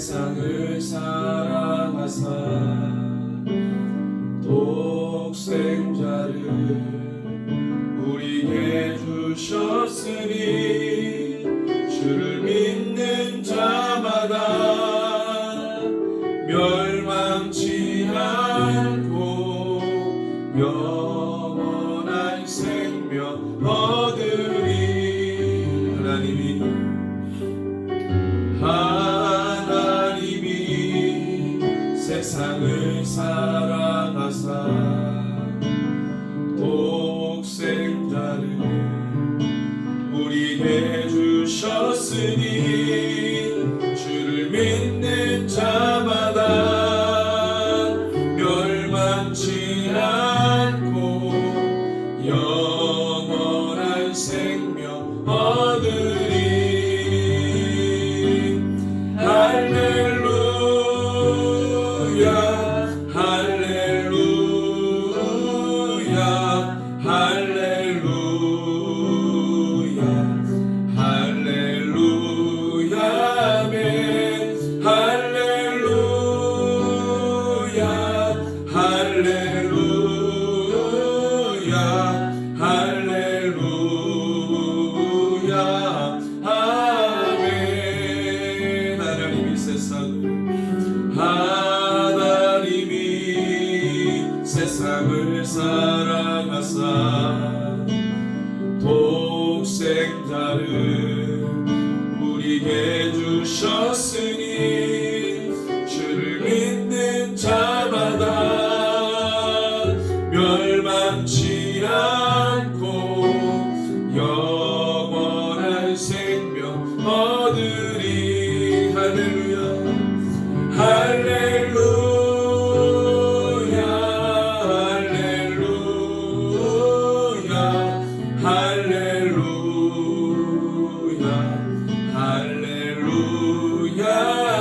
세상을 사랑하사 독생자를 우리에게 주셨으니 주를 믿는 자마다 멸망치 않고 영원한 생명 얻으리. 하나님이 세상을 사랑하사 독생자를 우리에게 주셨으니 주를 믿는 자마다 멸망치 않고 영원한 생명 얻으리. 할렐루야 할렐루야 할렐루야 할렐루야 아멘. 할렐루야 할렐루야 할렐루야 아멘. 하나님이 세상을 사랑하사 독생자를 우리에게 주셨으니 주를 믿는 자마다 멸망치 않고 영원한 생명 얻으리. 할렐루야 할렐루야 할렐루야 할렐루야 할렐루야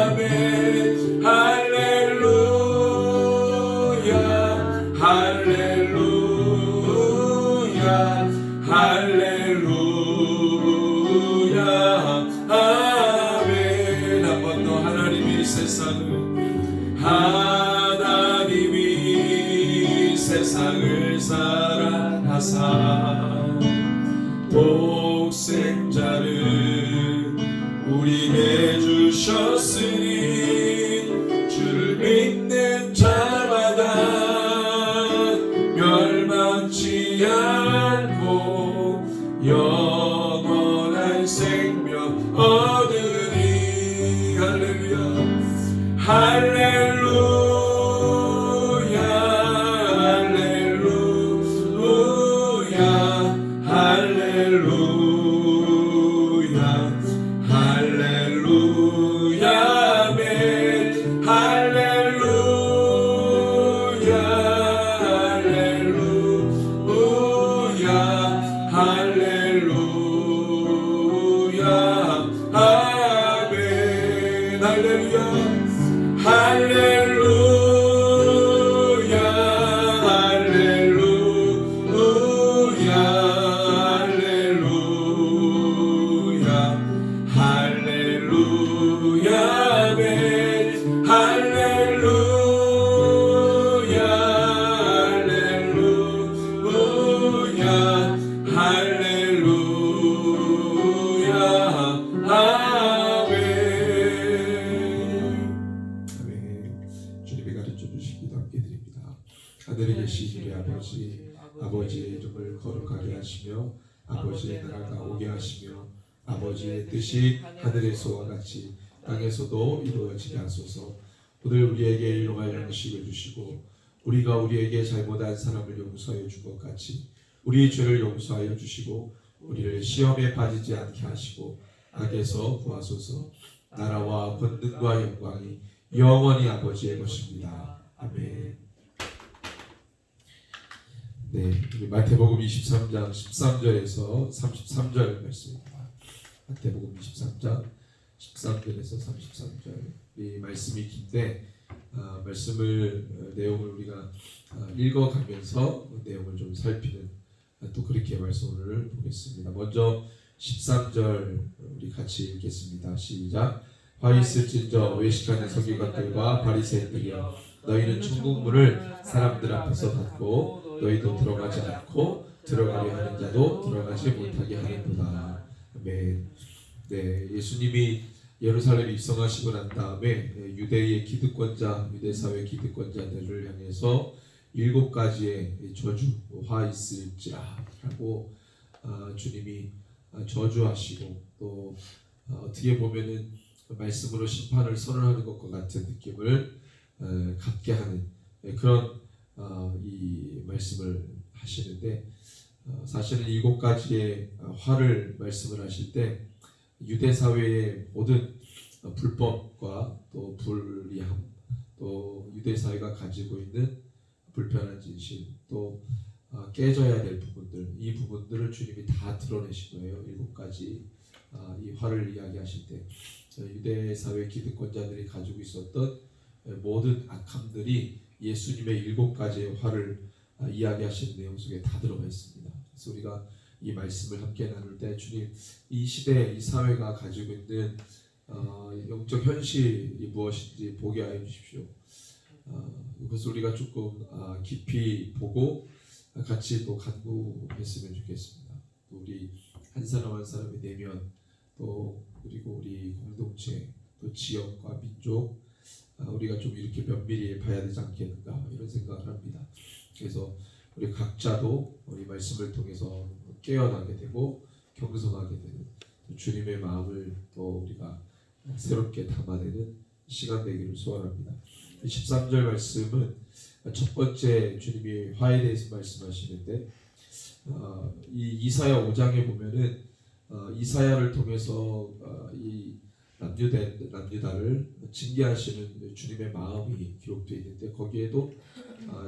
아멘. 할렐루야 할렐루야 할렐루야 아멘. 한 번 더. 하나님이 세상을 사랑하사 독생자를 우리에게 주셨으니 주를 믿는 자마다 멸망치 않고 영원한 생명 얻으리. 할렐루야 할렐루야 할렐루야 할렐루야 할렐루야 아멘. 할렐루야 할렐루야 할렐루야 아멘. 할렐루야 할렐루야 할렐루야 할렐루야 아멘. 할렐루야 할렐루야 할렐루야 아멘. 주님이 가르쳐 주신 기도 함께 드립니다. 하늘에 계신 우리 아버지, 아버지의 이름을 거룩하게 하시며 아버지의 나라가 오게 하시며 아버지의 뜻이 하늘에서와 같이 땅에서도 이루어지게 하소서. 오늘 우리에게 일용할 양식을 주시고 우리가 우리에게 잘못한 사람을 용서하여 준 것 같이 우리 죄를 용서하여 주시고 우리를 시험에 빠지지 않게 하시고 악에서 구하소서. 나라와 권능과 영광이 영원히 아버지의 것입니다. 아멘. 네, 마태복음 23장 13절에서 33절 말씀입니다. 마태복음 23장 13절에서 33절. 이 말씀이 긴데 말씀을 내용을 우리가 읽어가면서 내용을 좀 살피는 또 그렇게 말씀을 보겠습니다. 먼저 13절 우리 같이 읽겠습니다. 시작. 화 있을진저 외식하는 서기관들과 바리새인들이여 너희는 천국문을 사람들 앞에서 닫고 너희도 들어가지 않고 들어가려 하는 자도 들어가지 못하게 하는도다. 아멘. 네, 예수님이 예루살렘에 입성하시고 난 다음에 유대의 기득권자, 유대사회 기득권자들을 향해서 7가지의 저주, 화 있을지라고 주님이 저주하시고 또 어떻게 보면은 말씀으로 심판을 선언하는 것과 같은 느낌을 갖게 하는 그런 이 말씀을 하시는데 사실은 7가지의 화를 말씀을 하실 때 유대 사회의 모든 불법과 또 불리함, 또 유대 사회가 가지고 있는 불편한 진실, 또 깨져야 될 부분들, 이 부분들을 주님이 다 드러내신 거예요. 7가지 이 화를 이야기하실 때 유대 사회 기득권자들이 가지고 있었던 모든 악함들이 예수님의 7가지의 화를 이야기하시는 내용 속에 다 들어가 있습니다. 그래서 우리가 이 말씀을 함께 나눌 때 주님 이 시대 이 사회가 가지고 있는 영적 현실이 무엇인지 보게 하여 주십시오. 이것을 우리가 조금 깊이 보고 같이 또 간구했으면 좋겠습니다. 또 우리 한 사람 한 사람의 내면 또 그리고 우리 공동체 또 지역과 민족 우리가 좀 이렇게 면밀히 봐야 되지 않겠는가 이런 생각을 합니다. 그래서 우리 각자도 우리 말씀을 통해서 깨어나게 되고 경성하게 되는 주님의 마음을 또 우리가 새롭게 담아내는 시간 되기를 소원합니다. 13절 말씀은 첫 번째 주님이 화에 대해서 말씀하시는데 이 이사야 5장에 보면은 이사야를 통해서 이 남유다를 징계하시는 주님의 마음이 기록되어 있는데 거기에도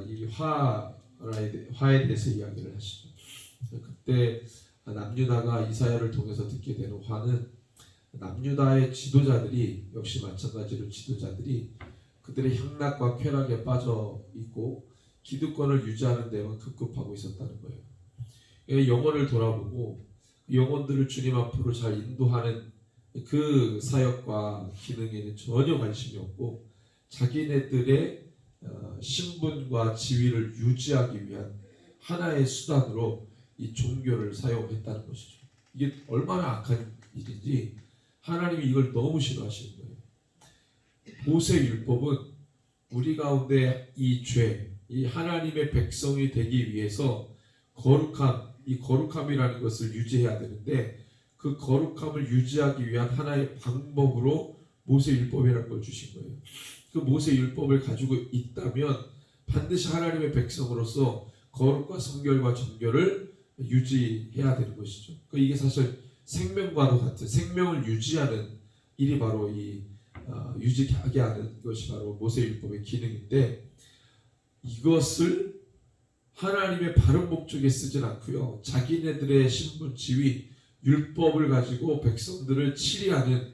이 화에 대해서 이야기를 하시죠. 그때 남유다가 이사야를 통해서 듣게 되는 화는 남유다의 지도자들이 역시 마찬가지로 지도자들이 그들의 향락과 쾌락에 빠져 있고 기득권을 유지하는 데만 급급하고 있었다는 거예요. 영혼을 돌아보고 영혼들을 주님 앞으로 잘 인도하는 그 사역과 기능에는 전혀 관심이 없고 자기네들의 신분과 지위를 유지하기 위한 하나의 수단으로 이 종교를 사용했다는 것이죠. 이게 얼마나 악한 일인지 하나님이 이걸 너무 싫어하시는 거예요. 모세 율법은 우리 가운데 이 죄, 이 하나님의 백성이 되기 위해서 거룩함, 이 거룩함이라는 것을 유지해야 되는데 그 거룩함을 유지하기 위한 하나의 방법으로 모세 율법이라는 걸 주신 거예요. 그 모세 율법을 가지고 있다면 반드시 하나님의 백성으로서 거룩과 성결과 정결을 유지해야 되는 것이죠. 이게 사실 생명과도 같은 생명을 유지하는 일이 바로 이 유지하게 하는 것이 바로 모세 율법의 기능인데 이것을 하나님의 바른 목적에 쓰진 않고요. 자기네들의 신분, 지위, 율법을 가지고 백성들을 치리하는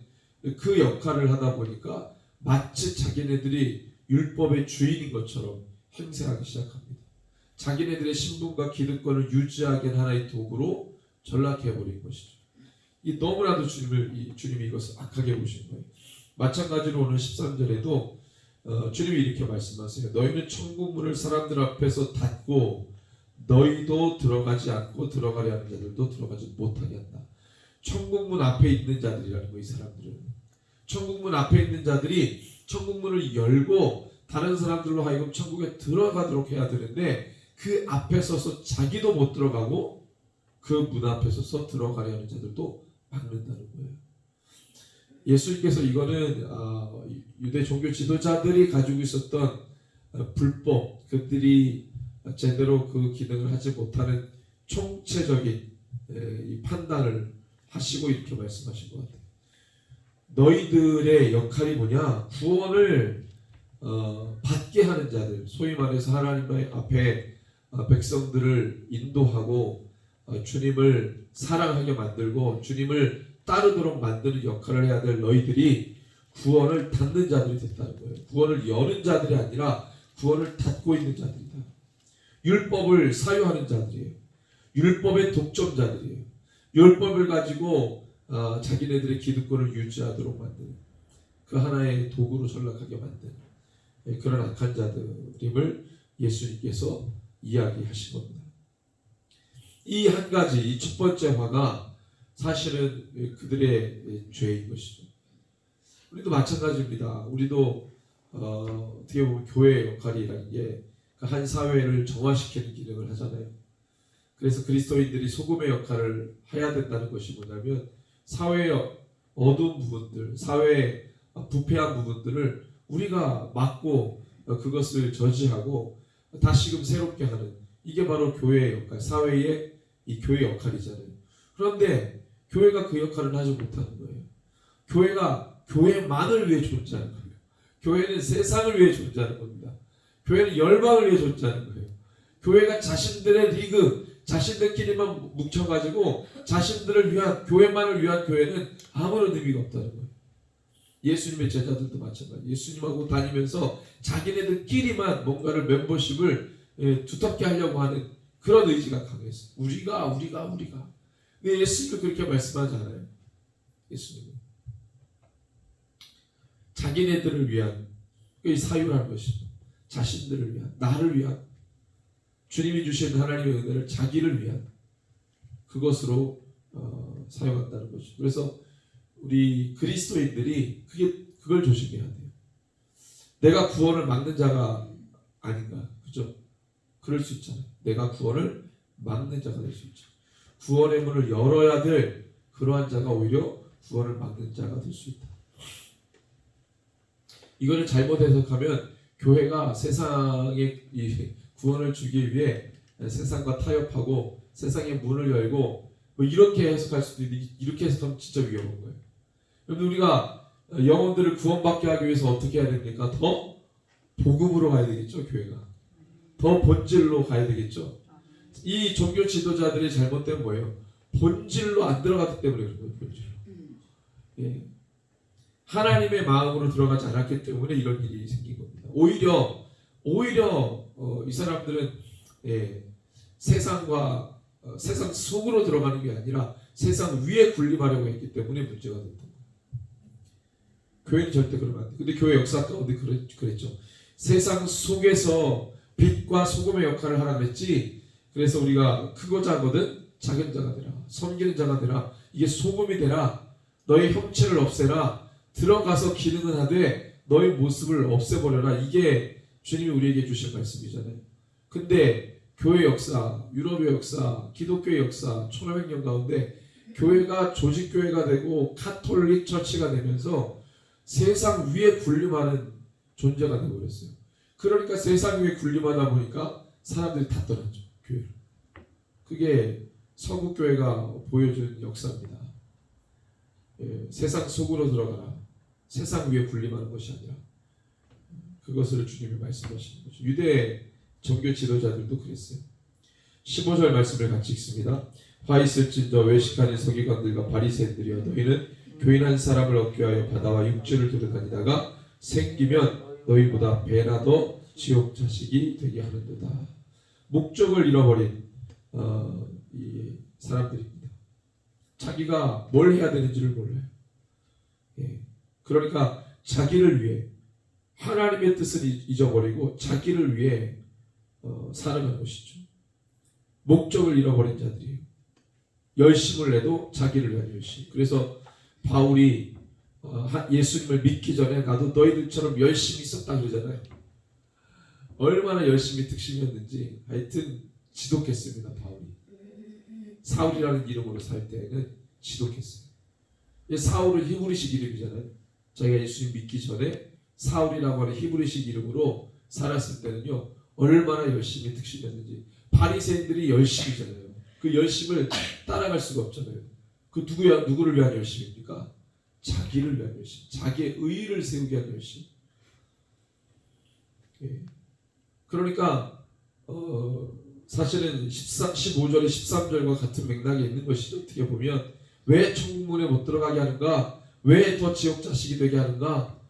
그 역할을 하다 보니까 마치 자기네들이 율법의 주인인 것처럼 행세하기 시작합니다. 자기네들의 신분과 기득권을 유지하기 위한 하나의 도구로 전락해버린 것이죠. 이 너무나도 주님이 이것을 악하게 보신 거예요. 마찬가지로 오늘 13절에도 주님이 이렇게 말씀하세요. 너희는 천국문을 사람들 앞에서 닫고 너희도 들어가지 않고 들어가려 하는 자들도 들어가지 못하게 한다. 천국문 앞에 있는 자들이라는 거예요. 이 사람들은 천국문 앞에 있는 자들이 천국문을 열고 다른 사람들로 하여금 천국에 들어가도록 해야 되는데 그 앞에 서서 자기도 못 들어가고 그 문 앞에 서서 들어가려 하는 자들도 막는다는 거예요. 예수님께서 이거는 유대 종교 지도자들이 가지고 있었던 불법, 그들이 제대로 그 기능을 하지 못하는 총체적인 이 판단을 하시고 이렇게 말씀하신 것 같아요. 너희들의 역할이 뭐냐? 구원을 받게 하는 자들, 소위 말해서 하나님 앞에 백성들을 인도하고 주님을 사랑하게 만들고 주님을 따르도록 만드는 역할을 해야 될 너희들이 구원을 닫는 자들이 됐다는 거예요. 구원을 여는 자들이 아니라 구원을 닫고 있는 자들이다. 율법을 사유하는 자들이에요. 율법의 독점자들이에요. 율법을 가지고 자기네들의 기득권을 유지하도록 만드는 그 하나의 도구로 전락하게 만든 그런 악한 자들임을 예수님께서 이야기하신 겁니다. 이 한 가지, 이 첫 번째 화가 사실은 그들의 죄인 것이죠. 우리도 마찬가지입니다. 우리도 어떻게 보면 교회의 역할이라는 게 한 사회를 정화시키는 기능을 하잖아요. 그래서 그리스도인들이 소금의 역할을 해야 된다는 것이 뭐냐면 사회의 어두운 부분들, 사회의 부패한 부분들을 우리가 막고 그것을 저지하고 다시금 새롭게 하는, 이게 바로 교회의 역할, 사회의 이 교회 역할이잖아요. 그런데 교회가 그 역할을 하지 못하는 거예요. 교회가 교회만을 위해 존재하는 거예요. 교회는 세상을 위해 존재하는 겁니다. 교회는 열방을 위해 존재하는 거예요. 교회가 자신들의 리그, 자신들끼리만 뭉쳐가지고 자신들을 위한, 교회만을 위한 교회는 아무런 의미가 없다는 거예요. 예수님의 제자들도 마찬가지. 예수님하고 다니면서 자기네들끼리만 뭔가를 멤버십을 두텁게 하려고 하는 그런 의지가 강했어요. 우리가. 근데 예수님은 그렇게 말씀하지 않아요. 예수님은 자기네들을 위한, 이 사유라는 것이죠. 자신들을 위한, 나를 위한, 주님이 주신 하나님의 은혜를 자기를 위한 그것으로 사용한다는 것이죠. 그래서 우리 그리스도인들이 그걸 조심해야 돼요. 내가 구원을 막는 자가 아닌가, 그죠? 그럴 수 있잖아요. 내가 구원을 막는 자가 될 수 있죠. 구원의 문을 열어야 될 그러한 자가 오히려 구원을 막는 자가 될 수 있다. 이거를 잘못 해석하면 교회가 세상에 이 구원을 주기 위해 세상과 타협하고 세상의 문을 열고 뭐 이렇게 해석할 수도 있는데, 이렇게 해석하면 진짜 위험한 거예요. 여러분, 우리가 영혼들을 구원받게 하기 위해서 어떻게 해야 됩니까? 더 복음으로 가야 되겠죠. 교회가 더 본질로 가야 되겠죠. 이 종교 지도자들의 잘못된 뭐예요? 본질로 안 들어갔기 때문에 그런 거예요. 본질로. 예. 하나님의 마음으로 들어가지 않았기 때문에 이런 일이 생긴 겁니다. 오히려 이 사람들은 세상 속으로 들어가는 게 아니라 세상 위에 군림하려고 했기 때문에 문제가 됐던 거예요. 교회는 절대 그러면 안 돼요. 근데 교회 역사 가운데 그랬죠. 세상 속에서 빛과 소금의 역할을 하라 그랬지. 그래서 우리가 크고 작거든 작은 자가 되라, 섬기는 자가 되라, 이게 소금이 되라, 너의 형체를 없애라, 들어가서 기능은 하되 너의 모습을 없애버려라. 이게 주님이 우리에게 주신 말씀이잖아요. 근데 교회 역사, 유럽의 역사, 기독교의 역사 1500년 가운데 교회가 조직교회가 되고 카톨릭 처치가 되면서 세상 위에 군림하는 존재가 되어버렸어요. 그러니까 세상 위에 군림하다 보니까 사람들이 다 떠났죠. 교회를. 그게 서구교회가 보여준 역사입니다. 세상 속으로 들어가라, 세상 위에 군림하는 것이 아니라 그것을 주님이 말씀하시는 거죠. 유대 종교 지도자들도 그랬어요. 15절 말씀을 같이 읽습니다. 화 있을진저 외식하는 서기관들과 바리새인들이여, 너희는 교인 한 사람을 얻기 위하여 바다와 육지를 두루다니다가 생기면 너희보다 배나 더 지옥 자식이 되게 하는도다. 목적을 잃어버린 이 사람들입니다. 자기가 뭘 해야 되는지를 몰라요. 그러니까 자기를 위해, 하나님의 뜻을 잊어버리고 자기를 위해 살아가는 것이죠. 목적을 잃어버린 자들이에요. 열심을 내도 자기를 위한 열심. 그래서 바울이 예수님을 믿기 전에 나도 너희들처럼 열심히 있었다 그러잖아요. 얼마나 열심히 특심이었는지 하여튼 지독했습니다. 바울이 사울이라는 이름으로 살 때는 지독했어요. 사울은 히브리식 이름이잖아요. 자기가 예수님 믿기 전에 사울이라고 하는 히브리식 이름으로 살았을 때는요, 얼마나 열심히 특심이었는지. 바리새인들이 열심이잖아요. 그 열심을 따라갈 수가 없잖아요. 그 누구를 위한 열심입니까? 자기를 위한 열심, 자기의 의의를 세우기 위한 열심. 그러니까 사실은 15절에 13절과 같은 맥락이 있는 것이죠. 어떻게 보면 왜 천국문에 못 들어가게 하는가? 왜 더 지옥 자식이 되게 하는가?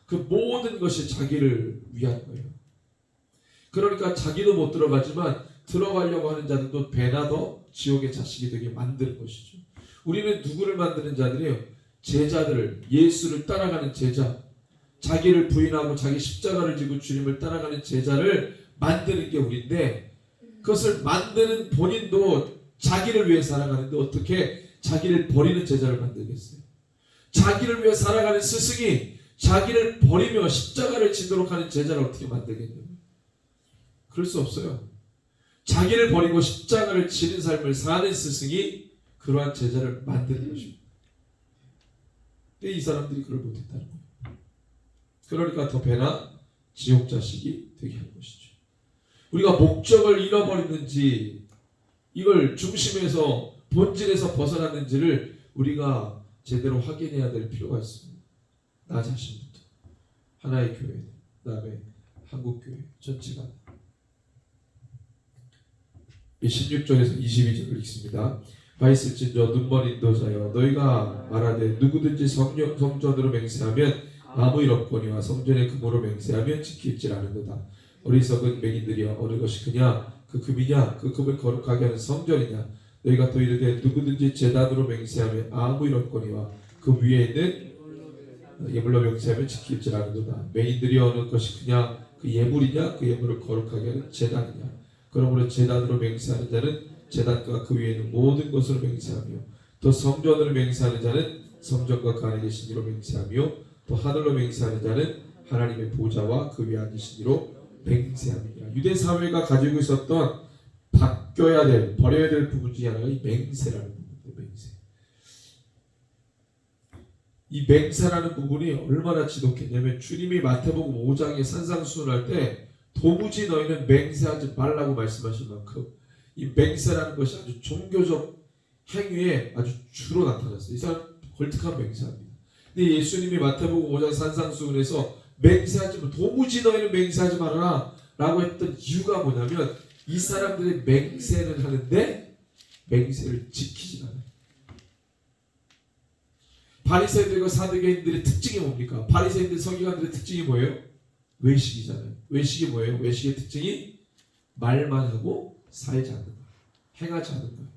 그 모든 것이 자기를 위한 거예요. 그러니까 자기도 못 들어가지만 들어가려고 하는 자들도 배나 더 지옥의 자식이 되게 만드는 것이죠. 우리는 누구를 만드는 자들이에요? 제자들을, 예수를 따라가는 제자, 자기를 부인하고 자기 십자가를 지고 주님을 따라가는 제자를 만드는 게 우리인데, 그것을 만드는 본인도 자기를 위해 살아가는데 어떻게 자기를 버리는 제자를 만들겠어요? 자기를 위해 살아가는 스승이 자기를 버리며 십자가를 지도록 하는 제자를 어떻게 만들겠냐고요? 그럴 수 없어요. 자기를 버리고 십자가를 지는 삶을 사는 스승이 그러한 제자를 만드는 것입니다. 근데 이 사람들이 그걸 못했다는 거예요. 그러니까 더 배나 지옥 자식이 되게 하는 것이죠. 우리가 목적을 잃어버렸는지, 이걸 중심에서 본질에서 벗어났는지를 우리가 제대로 확인해야 될 필요가 있습니다. 나 자신부터, 하나의 교회, 그다음에 한국교회 전체가. 16절에서 22절을 읽습니다. 바이스진저 눈먼 인도자여, 너희가 말하되 누구든지 성전으로 맹세하면 아무 일 없거니와 성전의 금으로 맹세하면 지킬질 않는도다. 어리석은 맹인들이여, 어느 것이 크냐? 그 금이냐? 그 금을 거룩하게 하는 성전이냐? 너희가 또 이르되 누구든지 제단으로 맹세하면 아무 일 없거니와 그 위에 있는 예물로 맹세하면 지킬질 않는도다. 맹인들이 어느 것이 크냐? 그 예물이냐? 그 예물을 거룩하게 하는 제단이냐? 그러므로 제단으로 맹세하는 자는 제단과 그 위에 있는 모든 것으로 맹세하며, 또 성전으로 맹세하는 자는 성전과 그 안에 계신 이로 맹세하며, 또 하늘로 맹세하는 자는 하나님의 보좌와 그 위에 앉으신 이로 맹세합니다. 유대 사회가 가지고 있었던 바뀌어야 될, 버려야 될 부분 중에 하나가 이 맹세라는 부분입니다. 맹세. 이 맹세라는 부분이 얼마나 지독했냐면, 주님이 마태복음 5장에 산상수훈할 때 도무지 너희는 맹세하지 말라고 말씀하신 만큼 이 맹세라는 것이 아주 종교적 행위에 아주 주로 나타났어요. 이 사람 걸특한 맹세합니다. 근데 예수님이 마태복음 5장 산상수훈에서 맹세하지 마, 도무지 너희는 맹세하지 말아라 라고 했던 이유가 뭐냐면, 이 사람들이 맹세는 하는데 맹세를 지키지 않아요. 바리새인들과 사두개인들의 특징이 뭡니까? 바리새인들, 서기관들의 특징이 뭐예요? 외식이잖아요. 외식이 뭐예요? 외식의 특징이 말만 하고 살지 않는 거예요. 행하지 않는 거예요.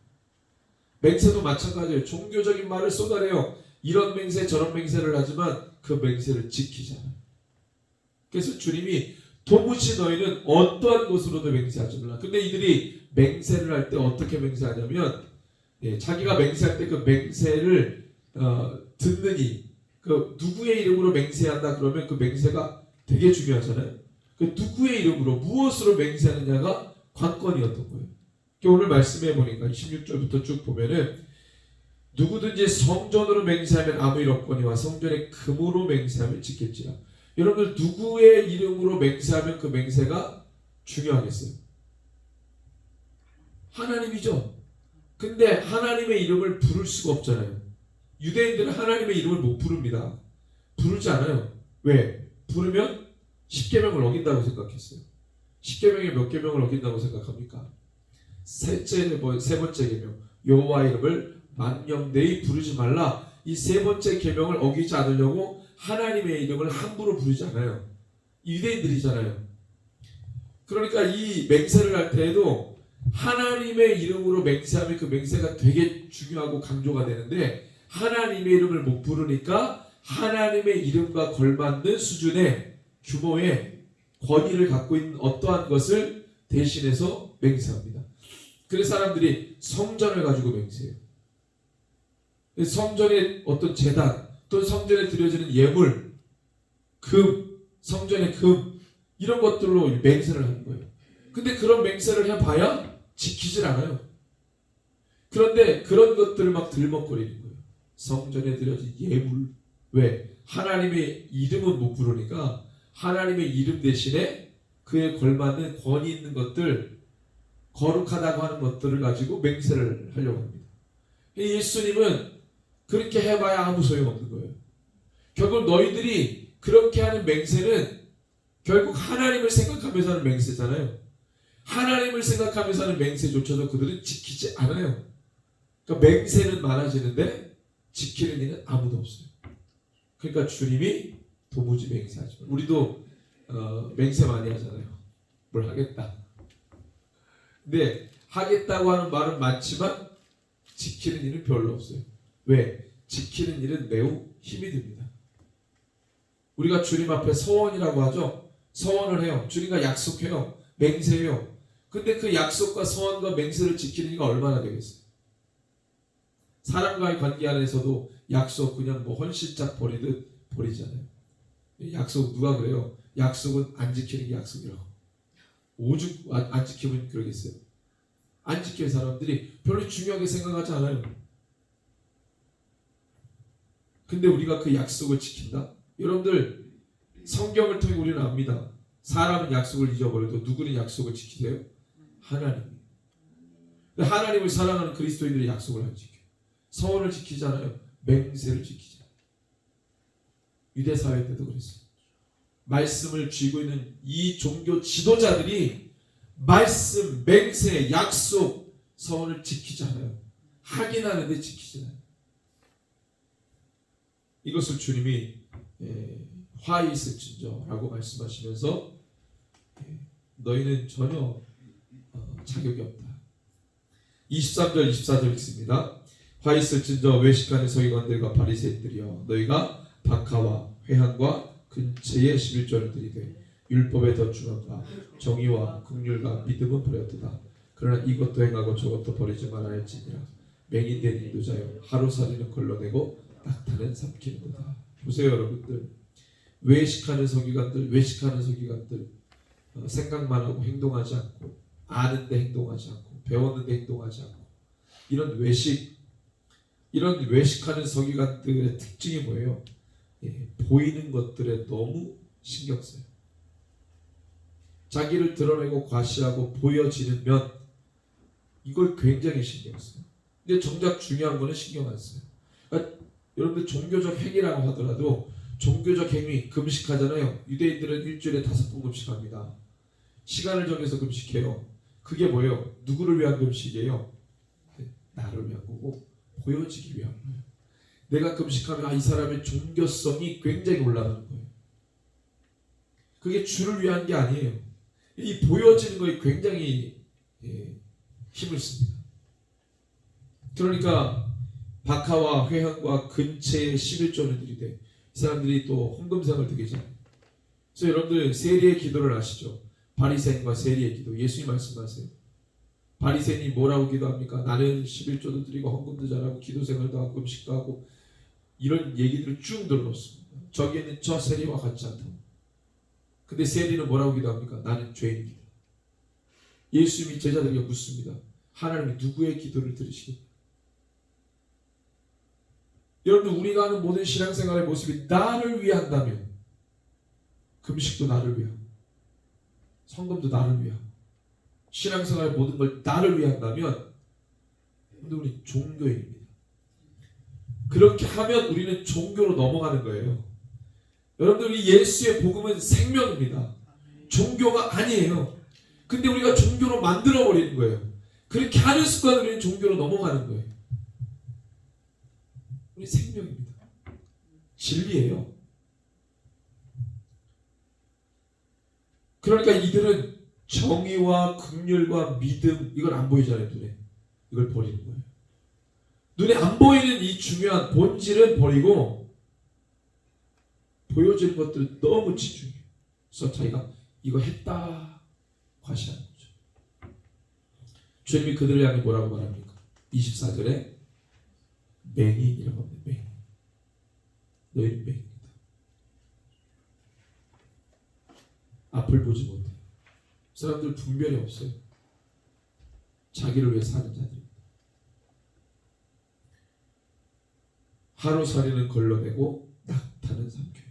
맹세도 마찬가지예요. 종교적인 말을 쏟아내요. 이런 맹세 저런 맹세를 하지만 그 맹세를 지키지 않아요. 그래서 주님이 도무지 너희는 어떠한 것으로도 맹세하지 말라. 근데 이들이 맹세를 할 때 어떻게 맹세하냐면, 자기가 맹세할 때 그 맹세를 듣는 이, 그 누구의 이름으로 맹세한다 그러면 그 맹세가 되게 중요하잖아요. 그 누구의 이름으로 무엇으로 맹세하느냐가 관건이었던 거예요. 오늘 말씀해 보니까 16절부터 쭉 보면은, 누구든지 성전으로 맹세하면 아무 일 없거니와 성전의 금으로 맹세하면 지킬지라. 여러분, 누구의 이름으로 맹세하면 그 맹세가 중요하겠어요? 하나님이죠. 근데 하나님의 이름을 부를 수가 없잖아요. 유대인들은 하나님의 이름을 못 부릅니다. 부르지 않아요. 왜? 부르면 십계명을 어긴다고 생각했어요. 십계명에 몇 계명을 어긴다고 생각합니까? 세 번째 계명, 여호와 이름을 만명되이 부르지 말라. 이 세 번째 계명을 어기지 않으려고 하나님의 이름을 함부로 부르지 않아요. 유대인들이잖아요. 그러니까 이 맹세를 할 때에도 하나님의 이름으로 맹세하면 그 맹세가 되게 중요하고 강조가 되는데, 하나님의 이름을 못 부르니까 하나님의 이름과 걸맞는 수준의 규모의 권위를 갖고 있는 어떠한 것을 대신해서 맹세합니다. 그래서 사람들이 성전을 가지고 맹세해요. 성전의 어떤 제단, 또 성전에 드려지는 예물, 금, 성전의 금, 이런 것들로 맹세를 하는 거예요. 근데 그런 맹세를 해봐야 지키질 않아요. 그런데 그런 것들을 막 들먹거리는 거예요. 성전에 드려진 예물. 왜? 하나님의 이름은 못 부르니까 하나님의 이름 대신에 그에 걸맞는 권위 있는 것들, 거룩하다고 하는 것들을 가지고 맹세를 하려고 합니다. 예수님은 그렇게 해봐야 아무 소용없는 거예요. 결국 너희들이 그렇게 하는 맹세는 결국 하나님을 생각하면서 하는 맹세잖아요. 하나님을 생각하면서 하는 맹세조차도 그들은 지키지 않아요. 그러니까 맹세는 많아지는데 지키는 이는 아무도 없어요. 그러니까 주님이 도무지 맹세하지 마. 우리도 맹세 많이 하잖아요. 뭘 하겠다. 근데 하겠다고 하는 말은 많지만 지키는 일은 별로 없어요. 왜? 지키는 일은 매우 힘이 듭니다. 우리가 주님 앞에 서원이라고 하죠. 서원을 해요. 주님과 약속해요. 맹세해요. 근데 그 약속과 서원과 맹세를 지키는 이가 얼마나 되겠어요? 사람과의 관계 안에서도 약속 그냥 뭐 헌신짝 버리듯 버리잖아요. 약속 누가 그래요? 약속은 안 지키는 게 약속이라고. 오죽 안 지키면 그러겠어요. 안 지킬 사람들이 별로 중요하게 생각하지 않아요. 근데 우리가 그 약속을 지킨다? 여러분들 성경을 통해 우리는 압니다. 사람은 약속을 잊어버려도 누구는 약속을 지키세요? 하나님. 하나님을 사랑하는 그리스도인들의 약속을 안 지켜요. 서원을 지키잖아요. 맹세를 지키잖아요. 유대 사회 때도 그랬어요. 말씀을 쥐고 있는 이 종교 지도자들이 말씀, 맹세, 약속, 서원을 지키잖아요. 하긴 하는데 지키잖아요. 이것을 주님이 화 있을진저라고 말씀하시면서 너희는 전혀 자격이 없다. 23절 24절 읽습니다. 화 있을진저 외식하는 서기관들과 바리새인들이여 너희가 박하와 회한과 근처에 11조를 드리되 율법에 더 중함과 정의와 긍휼과 믿음은 버렸도다. 그러나 이것도 행하고 저것도 버리지 말아야 할지니라. 맹인된 인도자여 하루살이는 걸러내고 낙타는 삼키는도다. 보세요 여러분들. 외식하는 서기관들 생각만 하고 행동하지 않고 아는데 행동하지 않고 배웠는데 행동하지 않고 이런 외식하는 서기관들의 특징이 뭐예요? 보이는 것들에 너무 신경 써요. 자기를 드러내고 과시하고 보여지는 면 이걸 굉장히 신경 써요. 근데 정작 중요한 거는 신경 안 써요. 그러니까 여러분들 종교적 행위라고 하더라도 종교적 행위 금식하잖아요. 유대인들은 일주일에 5번 금식합니다. 시간을 정해서 금식해요. 그게 뭐예요? 누구를 위한 금식이에요? 나를 위한 거고 보여지기 위한 거예요. 내가 금식하면 이 사람의 종교성이 굉장히 올라가는 거예요. 그게 주를 위한 게 아니에요. 이 보여지는 거에 굉장히 힘을 씁니다. 그러니까 박하와 회한과 근처에 11조를 드리되 이 사람들이 또 헌금상을 드리잖아요. 그래서 여러분들 세리의 기도를 아시죠? 바리새인과 세리의 기도. 예수님 말씀하세요. 바리새인이 뭐라고 기도합니까? 나는 11조도 드리고 헌금도 잘하고 기도생활도 하고 금식도 하고 이런 얘기들을 쭉 들어놓습니다. 저기에는 저 세리와 같지 않다고. 근데 세리는 뭐라고 기도합니까? 나는 죄인이다. 예수님이 제자들에게 묻습니다. 하나님이 누구의 기도를 들으시겠냐? 여러분 우리가 하는 모든 신앙생활의 모습이 나를 위한다면 금식도 나를 위하고 성금도 나를 위하고 신앙생활의 모든 걸 나를 위한다면 우리 종교인입니다. 그렇게 하면 우리는 종교로 넘어가는 거예요. 여러분들 이 예수의 복음은 생명입니다. 종교가 아니에요. 근데 우리가 종교로 만들어버리는 거예요. 그렇게 하는 습관으로 우리는 종교로 넘어가는 거예요. 우리 생명입니다. 진리예요. 그러니까 이들은 정의와 긍휼과 믿음 이걸 안 보이잖아요. 눈에. 이걸 버리는 거예요. 눈에 안 보이는 이 중요한 본질은 버리고 보여지는 것들은 너무 집중해요. 그래서 자기가 이거 했다 과시하는 거죠. 주님이 그들을 향해 뭐라고 말합니까? 24절에 맹인이라고 합니다. 맹인. 너희는 맹인이다. 앞을 보지 못해. 사람들 분별이 없어요. 자기를 위해 사는 자들입니다. 하루살이는 걸러내고 낙타는 삼켜요.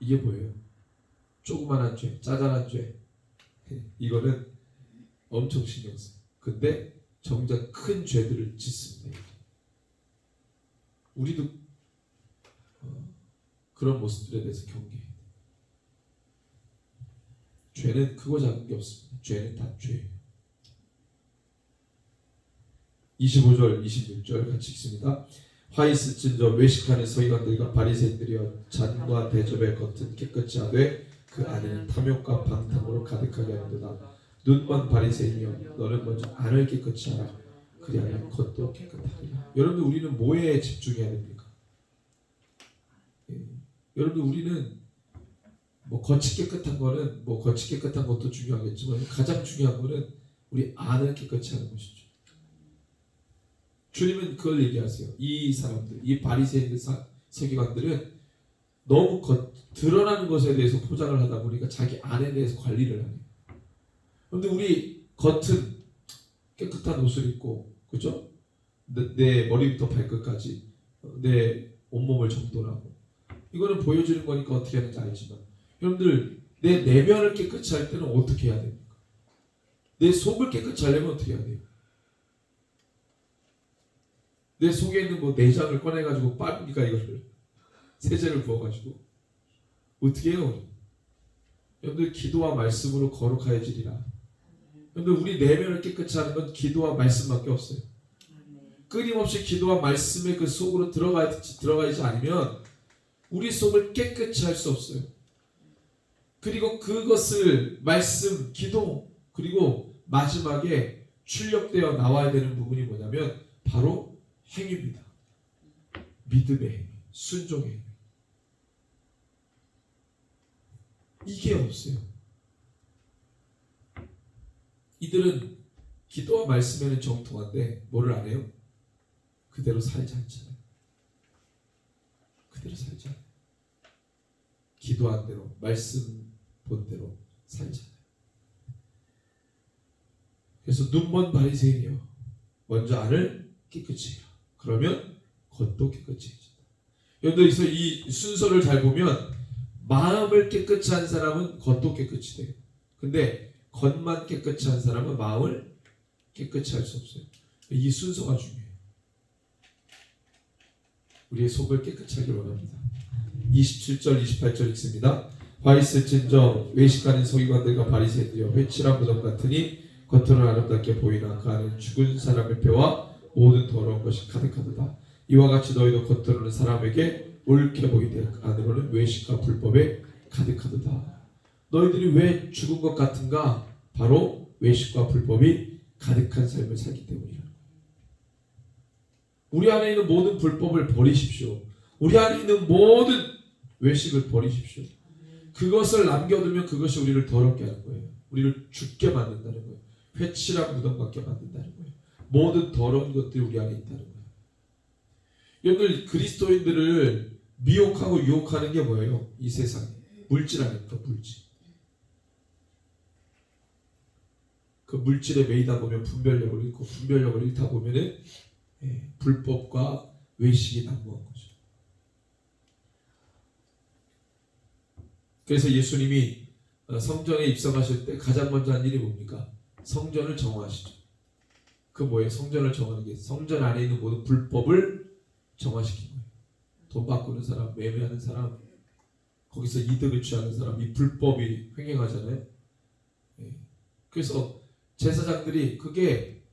이게 뭐예요? 조그만한 죄, 짜잘한 죄. 이거는 엄청 신경 써요. 근데 정작 큰 죄들을 짓습니다. 우리도 그런 모습들에 대해서 경계해야 돼요. 죄는 크고 작은 게 없습니다. 죄는 다 죄예요. 25절, 26절 같이 읽습니다. 화 있을진저 외식하는 서기관들과 바리새인들이여 잔과 대접의 겉은 깨끗이 하되 그 안에는 탐욕과 방탕으로 가득하게 하는도다. 눈먼 바리새인이여 너는 먼저 안을 깨끗이 하라. 그리하면 겉도 깨끗하리라. 여러분들 우리는 뭐에 집중해야 됩니까? 여러분들 우리는 뭐 겉이 깨끗한 거는 뭐 겉이 깨끗한 것도 중요하겠지만 가장 중요한 거는 우리 안을 깨끗이 하는 것이죠. 주님은 그걸 얘기하세요. 이 사람들, 이 바리새인들, 서기관들은 너무 드러나는 것에 대해서 포장을 하다 보니까 자기 안에 대해서 관리를 하네요. 그런데 우리 겉은 깨끗한 옷을 입고, 그죠? 내 머리부터 발끝까지 내 온몸을 정돈하고, 이거는 보여주는 거니까 어떻게 하는지 알지만, 여러분들 내 내면을 깨끗이 할 때는 어떻게 해야 됩니까? 내 속을 깨끗이 하려면 어떻게 해야 돼요? 내 속에 있는 뭐 내장을 꺼내가지고 빠르니까 이거를 세제를 부어가지고 어떻게 해요? 여러분들 기도와 말씀으로 거룩하여지리라. 여러분들 우리 내면을 깨끗이 하는 건 기도와 말씀밖에 없어요. 끊임없이 기도와 말씀의 그 속으로 들어가지 않으면 우리 속을 깨끗이 할 수 없어요. 그리고 그것을 말씀, 기도, 그리고 마지막에 출력되어 나와야 되는 부분이 뭐냐면 바로 행위입니다. 믿음의 행위, 순종의 행위. 이게 없어요. 이들은 기도와 말씀에는 정통한데 뭐를 안 해요? 그대로 살지 않잖아요. 그대로 살지 않아요. 기도한 대로, 말씀 본 대로 살잖아요. 그래서 눈먼 바리새인이여, 먼저 안을 깨끗이 해라. 그러면 겉도 깨끗이 해진다. 여기서 이 순서를 잘 보면 마음을 깨끗이 한 사람은 겉도 깨끗이 돼요. 근데 겉만 깨끗이 한 사람은 마음을 깨끗이 할 수 없어요. 이 순서가 중요해요. 우리의 속을 깨끗이 하길 원합니다. 27절 28절 읽습니다. 화 있을진저 외식하는 서기관들과 바리새인들이여, 회칠한 무덤 같으니 겉으로는 아름답게 보이나 그 안에 죽은 사람의 뼈와 모든 더러운 것이 가득하도다. 이와 같이 너희도 겉으로는 사람에게 옳게 보이되 그 안으로는 외식과 불법에 가득하도다. 너희들이 왜 죽은 것 같은가? 바로 외식과 불법이 가득한 삶을 살기 때문이라. 우리 안에 있는 모든 불법을 버리십시오. 우리 안에 있는 모든 외식을 버리십시오. 그것을 남겨두면 그것이 우리를 더럽게 하는 거예요. 우리를 죽게 만든다는 거예요. 회칠한 무덤 같게 만든다는 거예요. 모든 더러운 것들이 우리 안에 있다는 거예요. 여러분들 그리스도인들을 미혹하고 유혹하는 게 뭐예요? 이 세상에 물질 아닙니까? 물질. 그 물질에 매이다 보면 분별력을 잃고, 분별력을 잃다 보면은 불법과 외식이 난무한 거죠. 그래서 예수님이 성전에 입성하실 때 가장 먼저 한 일이 뭡니까? 성전을 정화하시죠. 그 뭐예요? 성전을 정하는 게 성전 안에 있는 모든 불법을 정화시킨 거예요. 돈 바꾸는 사람, 매매하는 사람, 거기서 이득을 취하는 사람, 이 불법이 횡행하잖아요. 그래서 제사장들이 그게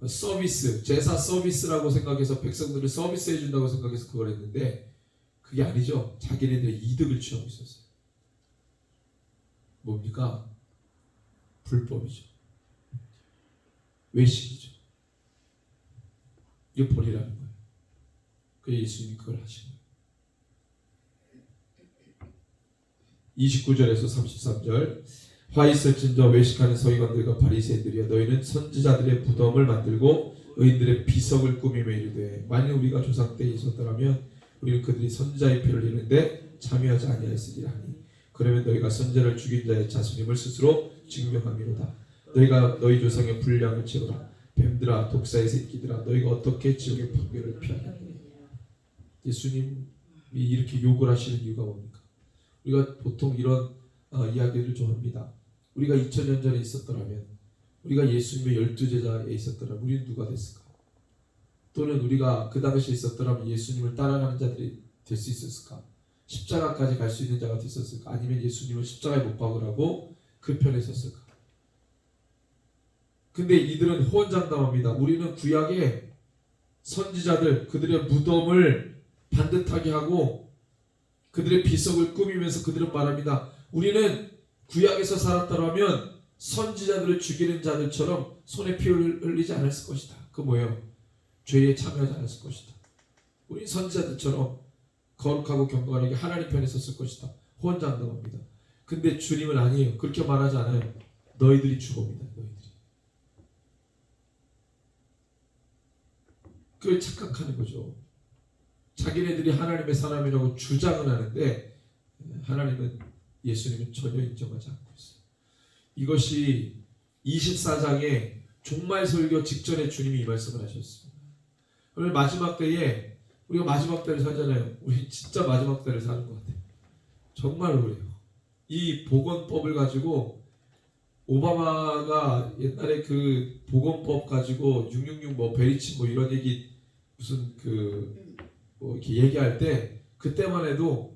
서비스, 제사 서비스라고 생각해서 백성들을 서비스해 준다고 생각해서 그걸 했는데 그게 아니죠. 자기네들의 이득을 취하고 있었어요. 뭡니까? 불법이죠. 외식이죠. 이거 버리라는 거예요. 그래서 예수님이 그걸 하신 거예요. 29절에서 33절 화 있을진저 외식하는 서기관들과 바리새인들이여, 너희는 선지자들의 무덤을 만들고 의인들의 비석을 꾸미며 이르되, 만일 우리가 조상 때에 있었더라면 우리는 그들이 선지자의 피를 흘리는데 참여하지 아니하였으리라 하니, 그러면 너희가 선지자를 죽인 자의 자손임을 스스로 증명함이로다. 너희가 너희 조상의 불량을 채우라. 뱀들아, 독사의 새끼들아, 너희가 어떻게 지옥의 판결을 피하겠느냐. 예수님이 이렇게 욕을 하시는 이유가 뭡니까? 우리가 보통 이런 이야기를 좀 합니다. 우리가 2000년 전에 있었더라면, 우리가 예수님의 12제자에 있었더라면 우리는 누가 됐을까? 또는 우리가 그 당시에 있었더라면 예수님을 따라가는 자들이 될 수 있었을까? 십자가까지 갈 수 있는 자가 됐었을까? 아니면 예수님을 십자가에 못 박으라고 그 편에 섰을까? 근데 이들은 호언장담합니다. 우리는 구약의 선지자들, 그들의 무덤을 반듯하게 하고 그들의 비석을 꾸미면서 그들은 말합니다. 우리는 구약에서 살았더라면 선지자들을 죽이는 자들처럼 손에 피 흘리지 않았을 것이다. 그 뭐예요? 죄에 참여하지 않았을 것이다. 우리 선지자들처럼 거룩하고 경건하게 하나님 편에 섰을 것이다. 호언장담합니다. 근데 주님은 아니에요. 그렇게 말하지 않아요. 너희들이 주범이다. 너희들이. 그걸 착각하는 거죠. 자기네들이 하나님의 사람이라고 주장은 하는데 하나님은, 예수님은 전혀 인정하지 않고 있어요. 이것이 24장의 종말 설교 직전에 주님이 이 말씀을 하셨습니다. 오늘 마지막 때에, 우리가 마지막 때를 살잖아요. 우리 진짜 마지막 때를 사는 것 같아요. 정말로 그래요. 이 보건법을 가지고 오바마가 옛날에 그 보건법 가지고 666 뭐 베리친 뭐 이런 얘기 무슨 뭐 이렇게 얘기할 때 그때만 해도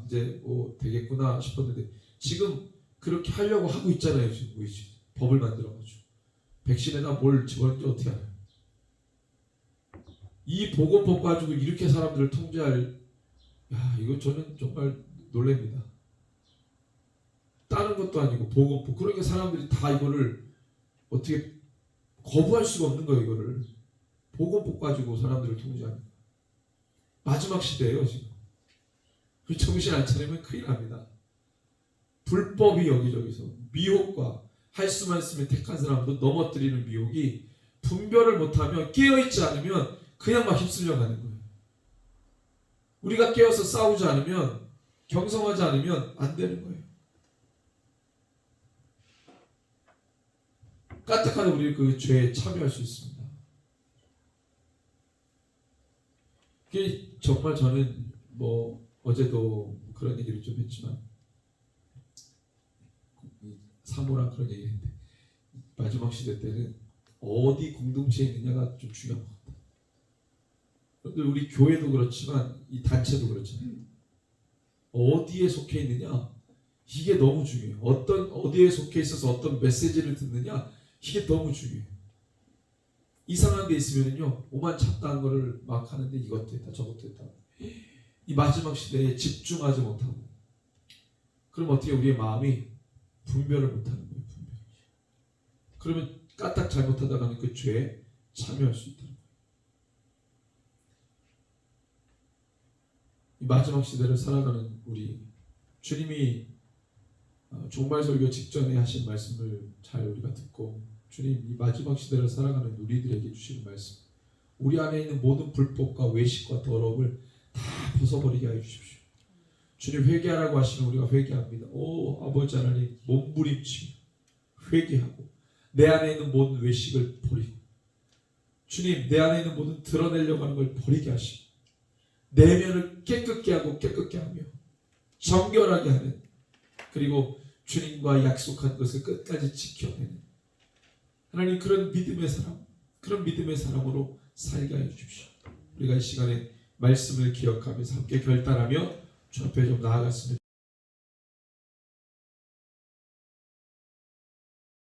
이제 뭐 되겠구나 싶었는데 지금 그렇게 하려고 하고 있잖아요. 지금 우리 법을 만들어가지고 백신에다 뭘 집어넣는지 어떻게 알아요? 이 보건법 가지고 이렇게 사람들을 통제할, 이거 저는 정말 놀랍니다. 다른 것도 아니고 보건법. 그러니까 사람들이 다 이거를 어떻게 거부할 수가 없는 거예요. 이거를 보건법 가지고 사람들을 통제하는. 마지막 시대예요 지금. 정신 안 차리면 큰일 납니다. 불법이 여기저기서, 미혹과 할 수만 있으면 택한 사람도 넘어뜨리는 미혹이 분별을 못하면, 깨어있지 않으면 그냥 막 휩쓸려 가는 거예요. 우리가 깨어서 싸우지 않으면, 경성하지 않으면 안 되는 거예요. 까딱하게 우리 그 죄에 참여할 수 있습니다. 그게 정말 저는 뭐 어제도 그런 얘기를 좀 했지만 사모랑 그런 얘기를 했는데 마지막 시대 때는 어디 공동체에 있느냐가 좀 중요한 것 같아요. 그런데 우리 교회도 그렇지만 이 단체도 그렇잖아요. 어디에 속해 있느냐 이게 너무 중요해요. 어디에 속해 있어서 어떤 메시지를 듣느냐 이게 너무 중요해요. 이상한 게 있으면요 오만 잡다한 거를 막 하는데 이것도 했다 저것도 했다. 이 마지막 시대에 집중하지 못하고 그럼 어떻게 우리의 마음이 분별을 못하는 거예요. 분별. 그러면 까딱 잘못하다가는 그 죄에 참여할 수 있다는 거예요. 이 마지막 시대를 살아가는 우리, 주님이 종말설교 직전에 하신 말씀을 잘 우리가 듣고 주님 이 마지막 시대를 살아가는 우리들에게 주시는 말씀, 우리 안에 있는 모든 불법과 외식과 더러움을 다 벗어버리게 하여 주십시오. 주님 회개하라고 하시면 우리가 회개합니다. 오 아버지 하나님, 몸부림치며 회개하고 내 안에 있는 모든 외식을 버리고, 주님 내 안에 있는 모든 드러내려고 하는 걸 버리게 하시고 내면을 깨끗게 하고 깨끗게 하며 정결하게 하는, 그리고 주님과 약속한 것을 끝까지 지켜내는 하나님, 그런 믿음의 사람, 그런 믿음의 사람으로 살게 하여 주십시오. 우리가 이 시간에 말씀을 기억하면서 함께 결단하며 주 앞에 좀 나아갔습니다.